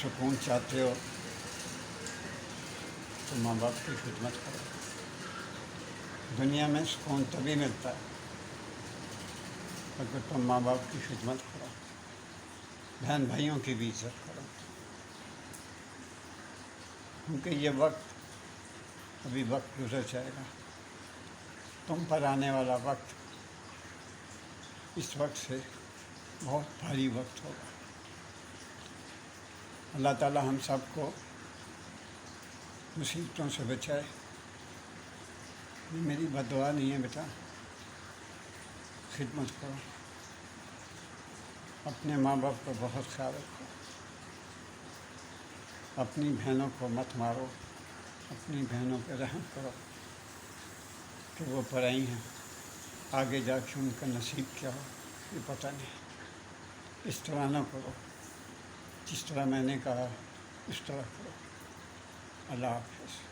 سکون چاہتے ہو تو ماں باپ کی خدمت کرو۔ دنیا میں سکون تبھی ملتا ہے اگر تم ماں باپ کی خدمت کرو، بہن بھائیوں کی بھی عزت کرو، کیونکہ یہ ابھی وقت گزر جائے گا۔ تم پر آنے والا وقت اس وقت سے بہت بھاری وقت ہوگا۔ اللہ تعالیٰ ہم سب کو مصیبتوں سے بچائے۔ یہ میری بد دعا نہیں ہے بیٹا، خدمت کرو، اپنے ماں باپ کا بہت خیال رکھو، اپنی بہنوں کو مت مارو، اپنی بہنوں پہ رحم کرو کہ وہ پرائی ہیں، آگے جا کے ان کا نصیب کیا ہو یہ پتہ نہیں۔ اس طرح نہ کرو، جس طرح میں نے کہا اس طرح کرو۔ اللہ حافظ۔